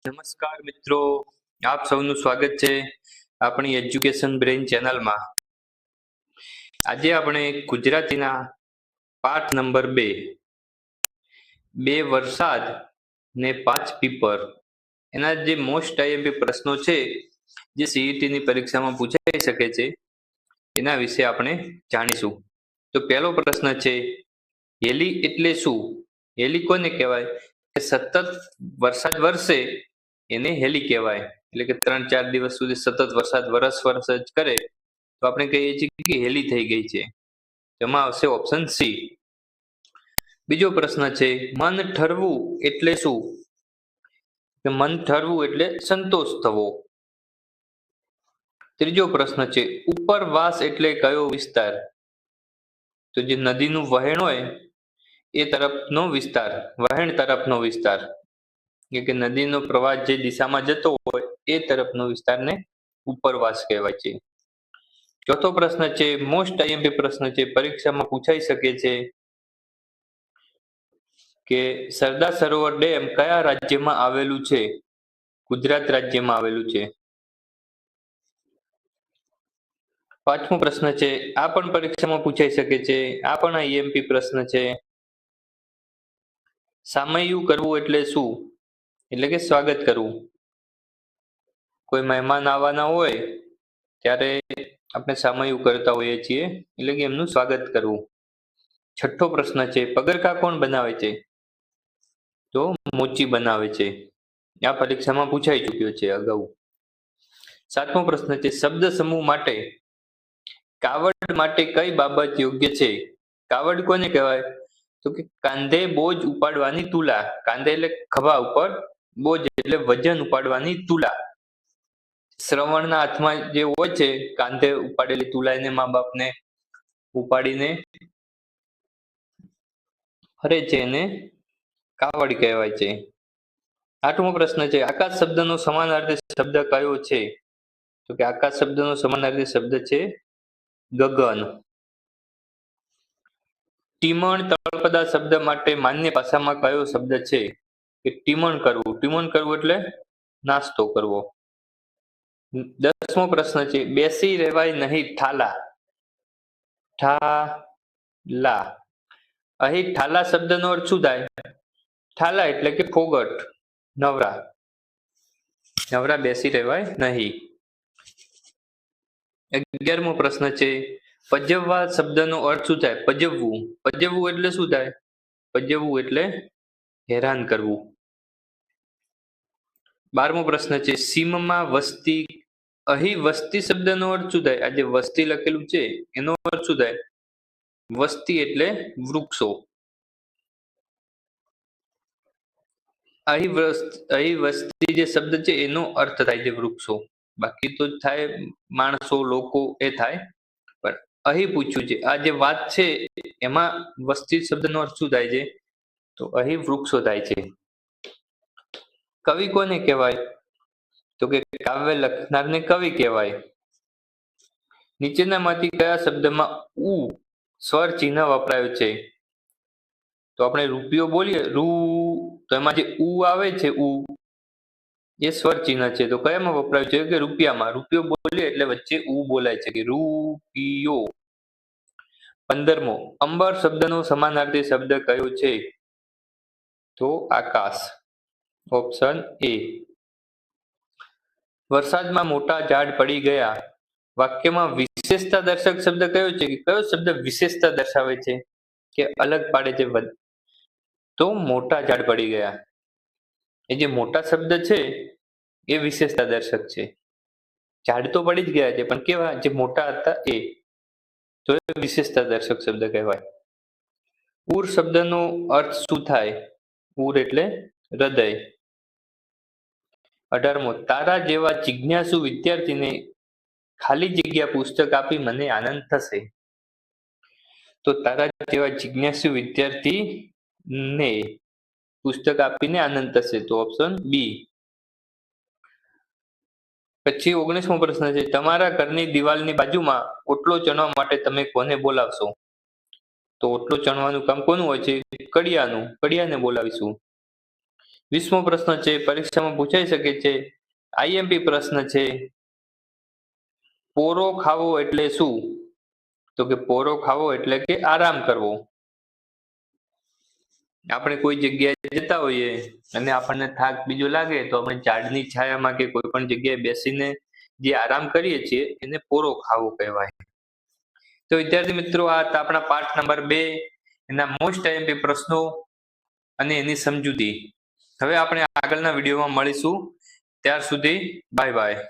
નમસ્કાર મિત્રો, આપ સૌનું સ્વાગત છે આપણી એજ્યુકેશન બ્રેઇન ચેનલમાં. આજે આપણે ગુજરાતીના પાઠ નંબર 2 વરસાદ ને 5 પીપર એના જે મોસ્ટ આઈએમપી પ્રશ્નો છે જે સીઈટીની પરીક્ષામાં પૂછાઈ શકે છે એના વિશે આપણે જાણીશું. તો પહેલો પ્રશ્ન છે, હેલી એટલે શું? હેલી કોને કહેવાય? કે સતત વરસાદ વરસે એને હેલી કહેવાય. એટલે કે 3-4 દિવસ સુધી સતત વરસાદ વરસ જ કરે તો આપણે કહીએ છીએ કે હેલી થઈ ગઈ છે. તેમાં આવશે ઓપ્શન સી. બીજો પ્રશ્ન છે, મન ઠરવું એટલે શું? કે મન ઠરવું એટલે સંતોષ થવો. ત્રીજો પ્રશ્ન છે, ઉપરવાસ એટલે કયો વિસ્તાર? તો જે નદીનું વહેણ હોય એ તરફનો વિસ્તાર, વહેણ તરફનો વિસ્તાર, કે નદીનો પ્રવાહ જે દિશામાં જતો હોય એ તરફનો વિસ્તારને ઉપરવાસ કહેવાય છે. ચોથો પ્રશ્ન છે, મોસ્ટ આઈએમપી પ્રશ્ન છે, પરીક્ષામાં પૂછાઈ શકે છે કે સરદાર સરોવર ડેમ કયા રાજ્યમાં આવેલું છે? ગુજરાત રાજ્યમાં આવેલું છે. પાંચમો પ્રશ્ન છે, આ પણ પરીક્ષામાં પૂછાઈ શકે છે, આ પણ આઈએમપી પ્રશ્ન છે. સામૈયું કરવું એટલે શું? એટલે કે સ્વાગત કરવું. કોઈ મહેમાન આવવાના હોય ત્યારે આપણે સામૈયું કરતા હોઈએ છીએ, એટલે કે એમનું સ્વાગત કરવું. છઠ્ઠો પ્રશ્ન છે, પગરખા કોણ બનાવે છે? તો મોચી બનાવે છે. આ પરીક્ષામાં પૂછાઈ ચૂક્યો છે અગાઉ. સાતમો પ્રશ્ન છે, શબ્દ સમૂહ માટે કાવડ માટે કઈ બાબત યોગ્ય છે? કાવડ કોને કહેવાય? તો કે કાંધે બોજ ઉપાડવાની તુલા. કાંધે એટલે ખભા ઉપર, બોજ એટલે વજન ઉપાડવાની તુલા. શ્રવણના હાથમાં જે હોય છે કાંધે ઉપાડેલી તુલા, એને મા બાપને ઉપાડીને ફરે છે, એને કાવડ કહેવાય છે. આઠમો પ્રશ્ન છે, આકાશ શબ્દનો સમાનાર્થી શબ્દ કયો છે? તો કે આકાશ શબ્દનો સમાનાર્થી શબ્દ છે ગગન. ટીમણ તળપદા શબ્દ માટે માન્ય ભાષામાં કયો શબ્દ છે? કે ટીમણ કરવું. ટીમણ કરવું એટલે નાસ્તો કરવો. 10મો પ્રશ્ન છે, બેસી રહેવાય નહીં ઠાલા. ઠાલા. અહીં ઠાલા શબ્દનો અર્થ શું થાય? ઠાલા એટલે કે ફોગટ, નવરા. નવરા બેસી રહેવાય નહીં. 11મો પ્રશ્ન છે, પજવવા શબ્દનો અર્થ શું થાય? પજવવું. પજવવું એટલે શું થાય? પજવવું એટલે હેરાન કરવું. 12મો પ્રશ્ન છે, સીમમાં વસ્તી. અહીં વસ્તી શબ્દનો અર્થ શું થાય? આ જે વસ્તી લખેલું છે એનો અર્થ શું થાય? વસ્તી એટલે વૃક્ષો. અહીં વસ્તી જે શબ્દ છે એનો અર્થ થાય છે વૃક્ષો. બાકી તો થાય માણસો, લોકો, એ થાય. પણ અહીં પૂછ્યું છે, આ જે વાત છે એમાં વસ્તી શબ્દનો અર્થ શું થાય છે? તો અહીં વૃક્ષો થાય છે. કવિ કોને કહેવાય? તો કે કાવ્ય લખનારને કવિ કહેવાય. નીચેનામાંથી કયા શબ્દમાં ઉ સ્વર ચિહ્ન વપરાયું છે? તો આપણે રૂપિયો બોલીએ રૂ, તો એમાં જે ઉ આવે છે ઉ એ સ્વર ચિહ્ન છે. તો કયામાં વપરાયું છે? કે રૂપિયામાં. રૂપિયો બોલીએ એટલે વચ્ચે ઉ બોલાય છે કે રૂપિયો. 15મો, અંબર શબ્દનો સમાનાર્થી શબ્દ કયો છે? તો આકાશ. Option A. વરસાદમાં મોટા ઝાડ પડી ગયા. વાક્યમાં વિશેષતા દર્શક શબ્દ કયો છે? કયો શબ્દ વિશેષતા દર્શાવે છે કે અલગ પાડે છે? તો મોટા ઝાડ પડી ગયા. એ જે મોટા શબ્દ છે એ વિશેષતા દર્શક છે. ઝાડ તો પડી જ ગયા છે પણ કેવા? જે મોટા હતા એ. તો એ વિશેષતા દર્શક શબ્દ કહેવાય. ઉર શબ્દનો અર્થ શું થાય? ઉર એટલે હૃદય. 18મો, તારા જેવા જિજ્ઞાસુ વિદ્યાર્થીને ખાલી જગ્યા પુસ્તક આપી મને આનંદ થશે. તો તારા જેવા જિજ્ઞાસુ વિદ્યાર્થી ને પુસ્તક આપીને આનંદ થશે. તો ઓપ્શન બી. પછી 19મો પ્રશ્ન છે, તમારા ઘરની દિવાલની બાજુમાં ઓટલો ચણવા માટે તમે કોને બોલાવશો? તો ઓટલો ચણવાનું કામ કોનું હોય છે? કડિયાનું. કડિયાને બોલાવીશું. 20મો પ્રશ્ન છે, પરીક્ષામાં પૂછાઈ શકે છે, આઈએમપી પ્રશ્ન છે, પોરો ખાવો એટલે શું? તો કે પોરો ખાવો એટલે કે આરામ કરવો. આપણે કોઈ જગ્યાએ જતા હોઈએ અને આપણને થાક બીજો લાગે તો આપણે ઝાડની છાયામાં કે કોઈ પણ જગ્યાએ બેસીને જે આરામ કરીએ છીએ એને પોરો ખાવો કહેવાય. તો વિદ્યાર્થી મિત્રો, આ હતા આપણા પાઠ નંબર 2 એના મોસ્ટ આઈએમપી પ્રશ્નો અને એની સમજૂતી. હવે આપણે આગળના વિડીયોમાં મળીશું. ત્યાર સુધી બાય બાય.